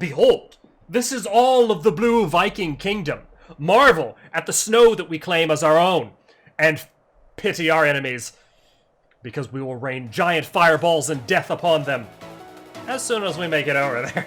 Behold, this is all of the Blue Viking kingdom. Marvel at the snow that we claim as our own, and pity our enemies, because we will rain giant fireballs and death upon them as soon as we make it over there.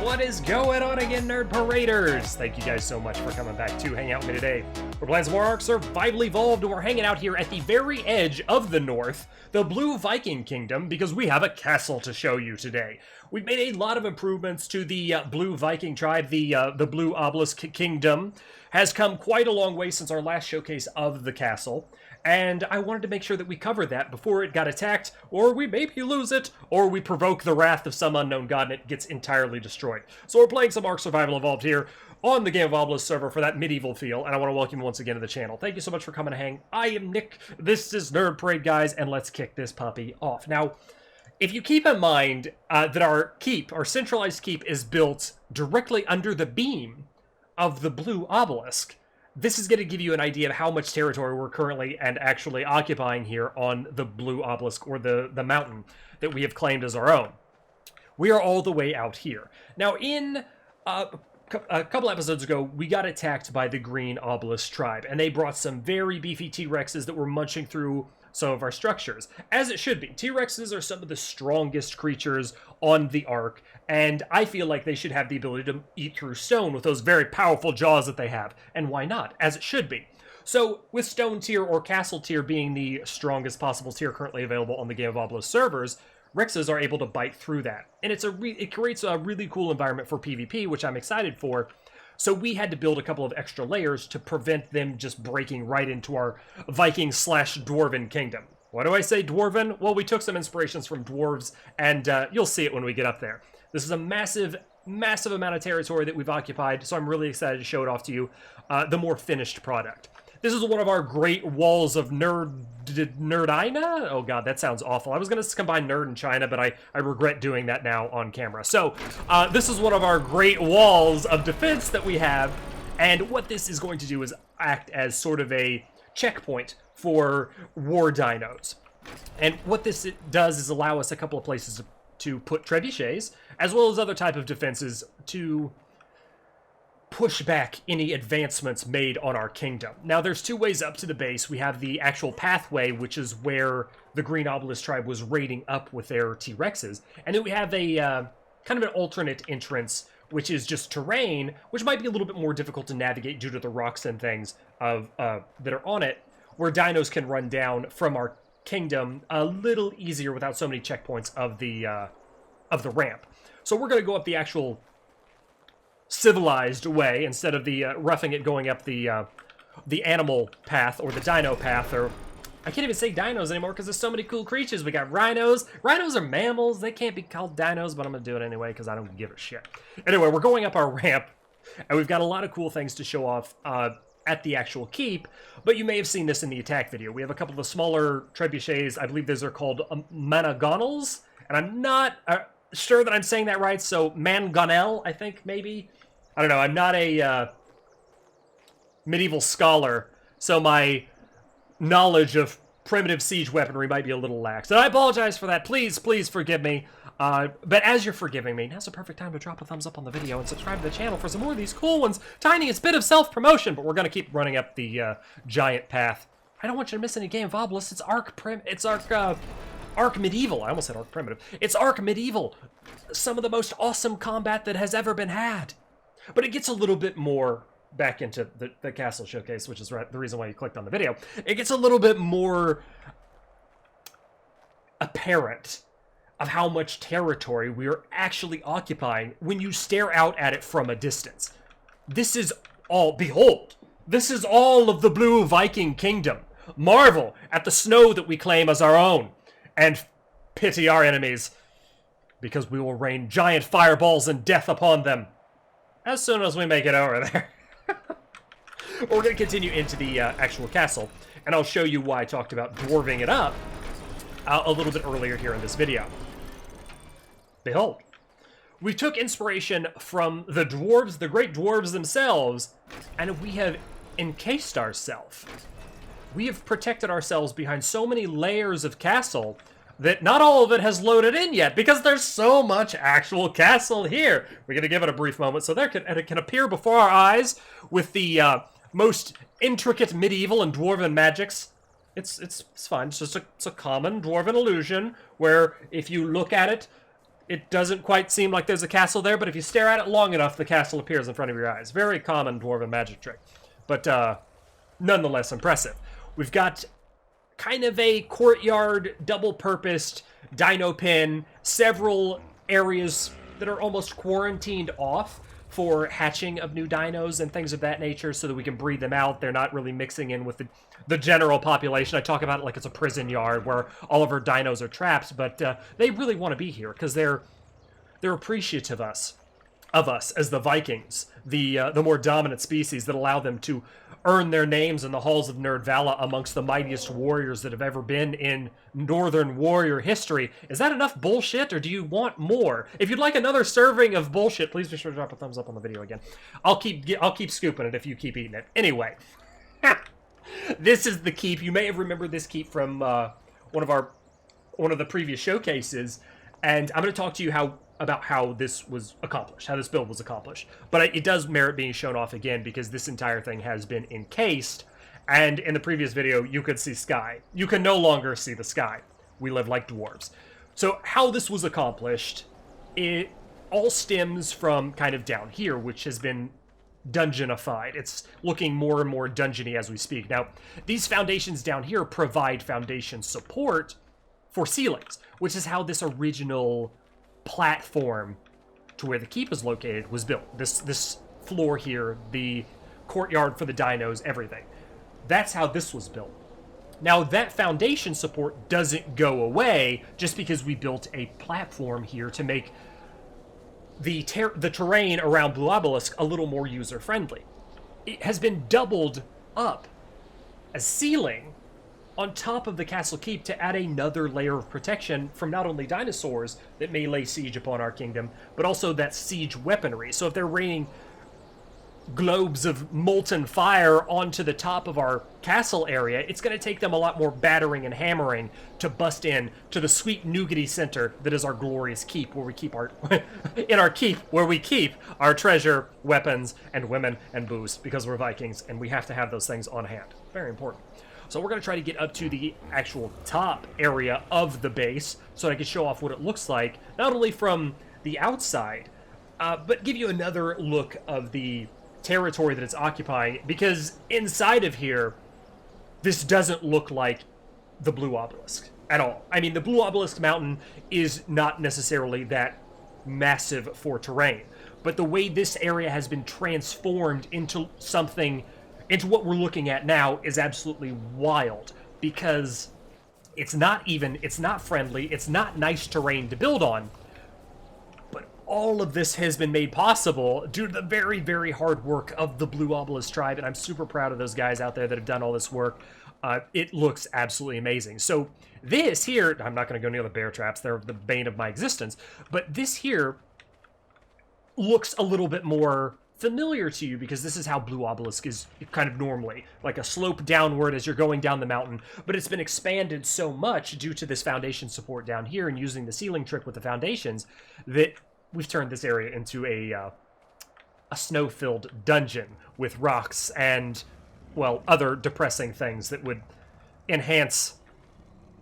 What is going on again, Nerd Paraders? Thank you guys so much for coming back to hang out with me today. We're playing some more ARK Survival Evolved, and we're hanging out here at the very edge of the north, the Blue Viking Kingdom, because we have a castle to show you today. We've made a lot of improvements to the Blue Viking tribe. The Blue Obelisk Kingdom has come quite a long way since our last showcase of the castle, and I wanted to make sure that we covered that before it got attacked, or we maybe lose it, or we provoke the wrath of some unknown god and it gets entirely destroyed. So we're playing some ARK Survival Evolved here on the Game of Obelisks server for that medieval feel, and I want to welcome you once again to the channel. Thank you so much for coming to hang. I am Nick, this is Nerd Parade, guys, and let's kick this puppy off. Now, if you keep in mind that our keep, our centralized keep, is built directly under the beam of the Blue Obelisk, this is going to give you an idea of how much territory we're currently and actually occupying here on the Blue Obelisk, or the mountain that we have claimed as our own. We are all the way out here. Now, in a couple episodes ago, we got attacked by the Green Obelisk tribe, and they brought some very beefy T-Rexes that were munching through some of our structures. As it should be. T-Rexes are some of the strongest creatures on the Ark, and I feel like they should have the ability to eat through stone with those very powerful jaws that they have. And why not? As it should be. So, with Stone Tier or Castle Tier being the strongest possible tier currently available on the Game of Obelisks servers, Rexes are able to bite through that. And it creates a really cool environment for PvP, which I'm excited for. So we had to build a couple of extra layers to prevent them just breaking right into our Viking/Dwarven kingdom. Why do I say Dwarven? Well, we took some inspirations from dwarves, and you'll see it when we get up there. This is a massive, massive amount of territory that we've occupied, so I'm really excited to show it off to you, the more finished product. This is one of our great walls of nerdina? Oh god, that sounds awful. I was going to combine nerd and China, but I regret doing that now on camera. So, this is one of our great walls of defense that we have, and what this is going to do is act as sort of a checkpoint for war dinos. And what this does is allow us a couple of places to put trebuchets, as well as other type of defenses to push back any advancements made on our kingdom. Now, there's two ways up to the base. We have the actual pathway, which is where the Green Obelisk tribe was raiding up with their T-Rexes. And then we have a kind of an alternate entrance, which is just terrain, which might be a little bit more difficult to navigate due to the rocks and things that are on it, where dinos can run down from our kingdom a little easier without so many checkpoints of the ramp. So we're going to go up the actual civilized way instead of the roughing it going up the animal path or the dino path. Or I can't even say dinos anymore because there's so many cool creatures. We got rhinos. Rhinos are mammals. They can't be called dinos, but I'm gonna do it anyway because I don't give a shit. Anyway, we're going up our ramp, and we've got a lot of cool things to show off at the actual keep, but you may have seen this in the attack video. We have a couple of the smaller trebuchets. I believe those are called managonals, and I'm not sure that I'm saying that right, so mangonel, I think, maybe. I don't know, I'm not a medieval scholar, so my knowledge of primitive siege weaponry might be a little lax. And I apologize for that. Please, please forgive me. But as you're forgiving me, now's the perfect time to drop a thumbs up on the video and subscribe to the channel for some more of these cool ones. Tiniest bit of self-promotion, but we're going to keep running up the giant path. I don't want you to miss any Game of Obelisks. It's Ark Medieval. I almost said Ark Primitive. It's Ark Medieval. Some of the most awesome combat that has ever been had. But it gets a little bit more, back into the castle showcase, which is the reason why you clicked on the video. It gets a little bit more apparent of how much territory we are actually occupying when you stare out at it from a distance. This is all, behold, this is all of the Blue Viking kingdom. Marvel at the snow that we claim as our own, and pity our enemies, because we will rain giant fireballs and death upon them as soon as we make it over there. We're going to continue into the actual castle, and I'll show you why I talked about dwarving it up a little bit earlier here in this video. Behold, we took inspiration from the dwarves, the great dwarves themselves, and we have encased ourselves. We have protected ourselves behind so many layers of castle that not all of it has loaded in yet, because there's so much actual castle here. We're going to give it a brief moment so it can appear before our eyes with the most intricate medieval and dwarven magics. It's fine. It's a common dwarven illusion where if you look at it, it doesn't quite seem like there's a castle there, but if you stare at it long enough, the castle appears in front of your eyes. Very common dwarven magic trick, but nonetheless impressive. We've got kind of a courtyard, double-purposed dino pen, several areas that are almost quarantined off for hatching of new dinos and things of that nature so that we can breed them out. They're not really mixing in with the general population. I talk about it like it's a prison yard where all of our dinos are trapped, but they really want to be here because they're appreciative of us as the Vikings, the more dominant species that allow them to earn their names in the halls of Nerd Valor amongst the mightiest warriors that have ever been in Northern warrior history. Is that enough bullshit, or do you want more? If you'd like another serving of bullshit, please be sure to drop a thumbs up on the video again. I'll keep scooping it if you keep eating it. Anyway, this is the keep. You may have remembered this keep from one of the previous showcases, and I'm going to talk to you about how this was accomplished, how this build was accomplished. But it does merit being shown off again because this entire thing has been encased, and in the previous video, you could see sky. You can no longer see the sky. We live like dwarves. So how this was accomplished, it all stems from kind of down here, which has been dungeonified. It's looking more and more dungeony as we speak. Now, these foundations down here provide foundation support for ceilings, which is how this original platform to where the keep is located was built. This floor here, the courtyard for the dinos, everything. That's how this was built. Now, that foundation support doesn't go away just because we built a platform here to make the terrain around Blue Obelisk a little more user-friendly. It has been doubled up as ceiling on top of the castle keep to add another layer of protection from not only dinosaurs that may lay siege upon our kingdom, but also that siege weaponry. So if they're raining globes of molten fire onto the top of our castle area, it's going to take them a lot more battering and hammering to bust in to the sweet nougaty center that is our glorious keep, where we keep our where we keep our treasure, weapons, and women and booze, because we're Vikings and we have to have those things on hand. Very important. So we're going to try to get up to the actual top area of the base so I can show off what it looks like, not only from the outside, but give you another look of the territory that it's occupying, because inside of here, this doesn't look like the Blue Obelisk at all. I mean, the Blue Obelisk mountain is not necessarily that massive for terrain, but the way this area has been transformed into what we're looking at now is absolutely wild, because it's not friendly, it's not nice terrain to build on, but all of this has been made possible due to the very, very hard work of the Blue Obelisk tribe, and I'm super proud of those guys out there that have done all this work. It looks absolutely amazing. So this here, I'm not going to go near the bear traps, they're the bane of my existence, but this here looks a little bit more familiar to you because this is how Blue Obelisk is kind of normally, like a slope downward as you're going down the mountain, but it's been expanded so much due to this foundation support down here and using the ceiling trick with the foundations that we've turned this area into a snow-filled dungeon with rocks and, well, other depressing things that would enhance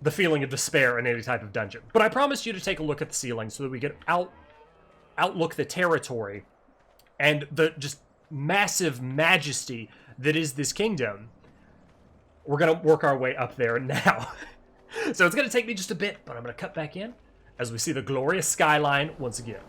the feeling of despair in any type of dungeon. But I promised you to take a look at the ceiling so that we could outlook the territory and the just massive majesty that is this kingdom. We're going to work our way up there now. So it's going to take me just a bit, but I'm going to cut back in as we see the glorious skyline once again.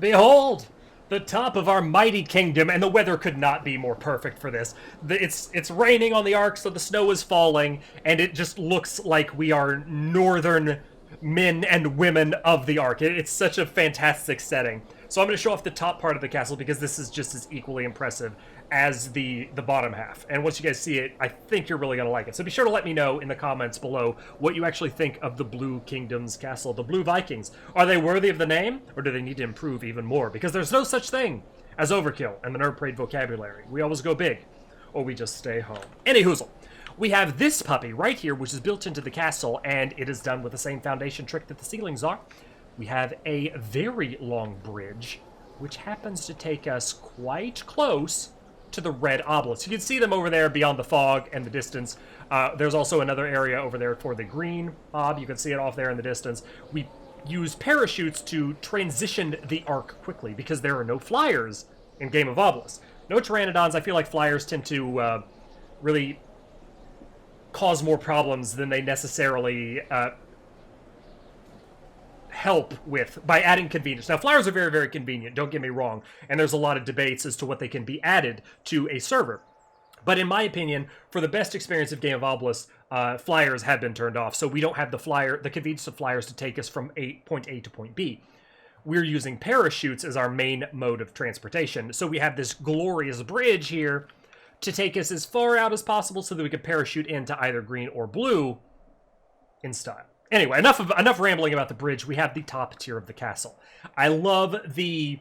Behold, the top of our mighty kingdom, and the weather could not be more perfect for this. It's raining on the Ark, so the snow is falling, and it just looks like we are northern men and women of the Ark. It's such a fantastic setting. So I'm going to show off the top part of the castle because this is just as equally impressive as the bottom half. And once you guys see it, I think you're really going to like it. So be sure to let me know in the comments below what you actually think of the Blue Kingdom's castle, the Blue Vikings. Are they worthy of the name, or do they need to improve even more? Because there's no such thing as overkill in the Nerd Parade vocabulary. We always go big, or we just stay home. Anyhoozle, we have this puppy right here, which is built into the castle, and it is done with the same foundation trick that the ceilings are. We have a very long bridge, which happens to take us quite close to the red obelisks. You can see them over there beyond the fog and the distance. There's also another area over there for the green ob. You can see it off there in the distance. We use parachutes to transition the ARK quickly because there are no flyers in Game of Obelisks. No pteranodons. I feel like flyers tend to really cause more problems than they necessarily help with by adding convenience. Now, flyers are very, very convenient, don't get me wrong, and there's a lot of debates as to what they can be added to a server. But in my opinion, for the best experience of Game of Obelisks, flyers have been turned off, so we don't have the convenience of flyers to take us from point A to point B. We're using parachutes as our main mode of transportation, so we have this glorious bridge here to take us as far out as possible so that we can parachute into either green or blue in style. Anyway, enough rambling about the bridge. We have the top tier of the castle. I love the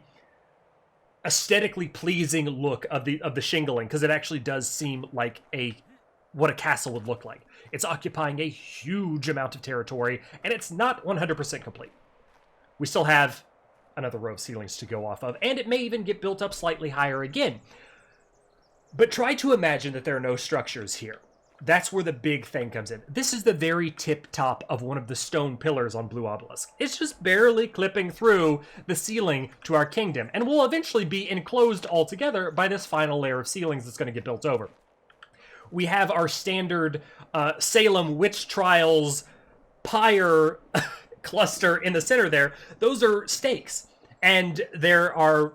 aesthetically pleasing look of the shingling, because it actually does seem like what a castle would look like. It's occupying a huge amount of territory, and it's not 100% complete. We still have another row of ceilings to go off of, and it may even get built up slightly higher again. But try to imagine that there are no structures here. That's where the big thing comes in. This is the very tip top of one of the stone pillars on Blue Obelisk. It's just barely clipping through the ceiling to our kingdom, and will eventually be enclosed altogether by this final layer of ceilings that's going to get built over. We have our standard Salem witch trials pyre cluster in the center there. Those are stakes, and there are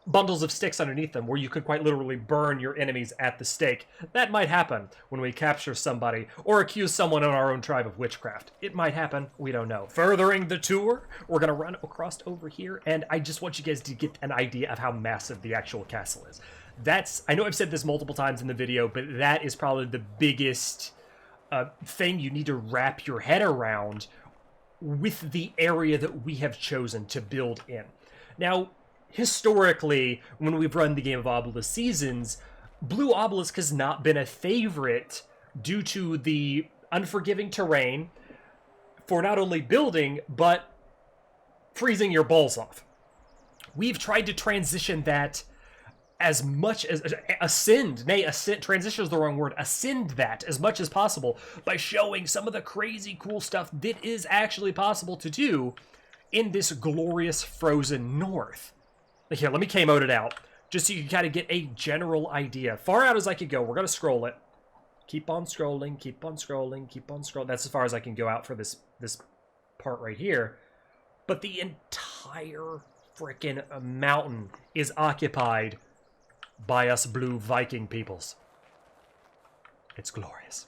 bundles of sticks underneath them where you could quite literally burn your enemies at the stake. That might happen when we capture somebody or accuse someone in our own tribe of witchcraft. It might happen. We don't know. Furthering the tour, we're going to run across over here, and I just want you guys to get an idea of how massive the actual castle is. I know I've said this multiple times in the video, but that is probably the biggest thing you need to wrap your head around with the area that we have chosen to build in. Now, historically, when we've run the Game of Obelisk seasons, Blue Obelisk has not been a favorite due to the unforgiving terrain for not only building, but freezing your balls off. We've tried to transition that as much as ascend transition is the wrong word, ascend that as much as possible by showing some of the crazy cool stuff that is actually possible to do in this glorious frozen north. Here, let me K-mode it out, just so you can kind of get a general idea. Far out as I could go, we're going to scroll it. Keep on scrolling, keep on scrolling, keep on scrolling. That's as far as I can go out for this part right here. But the entire frickin' mountain is occupied by us Blue Viking peoples. It's glorious.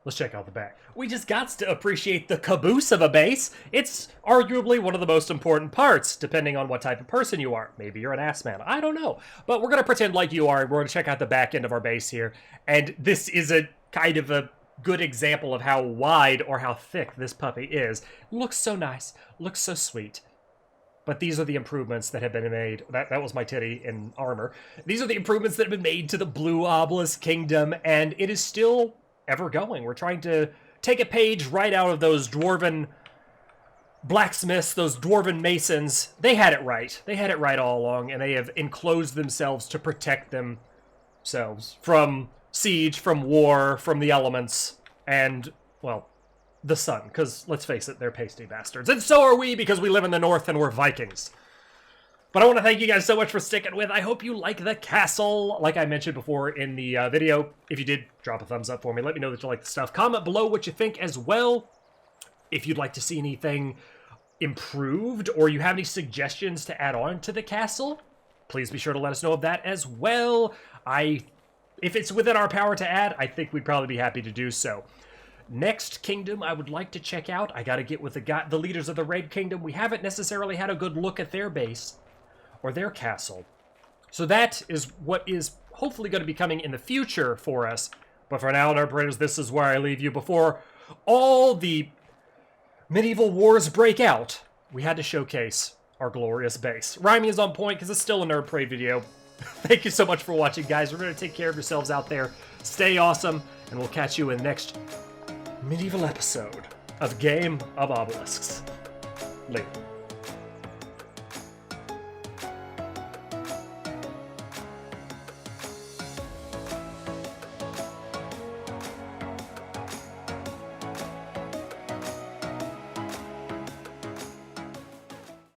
Let's check out the back. We just got to appreciate the caboose of a base. It's arguably one of the most important parts, depending on what type of person you are. Maybe you're an ass man. I don't know. But we're going to pretend like you are, and we're going to check out the back end of our base here. And this is a kind of a good example of how wide or how thick this puppy is. Looks so nice. Looks so sweet. But these are the improvements that have been made. That was my titty in armor. These are the improvements that have been made to the Blue Obelisk Kingdom, and it is still ever going. We're trying to take a page right out of those dwarven blacksmiths, those dwarven masons. They had it right. They had it right all along, and they have enclosed themselves to protect themselves from siege, from war, from the elements, and, well, the sun. Because, let's face it, they're pasty bastards. And so are we, because we live in the north and we're Vikings. But I want to thank you guys so much for sticking with. I hope you like the castle. Like I mentioned before in the video, if you did, drop a thumbs up for me. Let me know that you like the stuff. Comment below what you think as well. If you'd like to see anything improved, or you have any suggestions to add on to the castle, please be sure to let us know of that as well. If it's within our power to add, I think we'd probably be happy to do so. Next kingdom I would like to check out. I got to get with the leaders of the Red Kingdom. We haven't necessarily had a good look at their base or their castle. So that is what is hopefully going to be coming in the future for us. But for now, Nerd Paraders, this is where I leave you. Before all the medieval wars break out, we had to showcase our glorious base. Rhyming is on point because it's still a Nerd Parade video. Thank you so much for watching, guys. Remember to take care of yourselves out there. Stay awesome, and we'll catch you in the next medieval episode of Game of Obelisks. Later.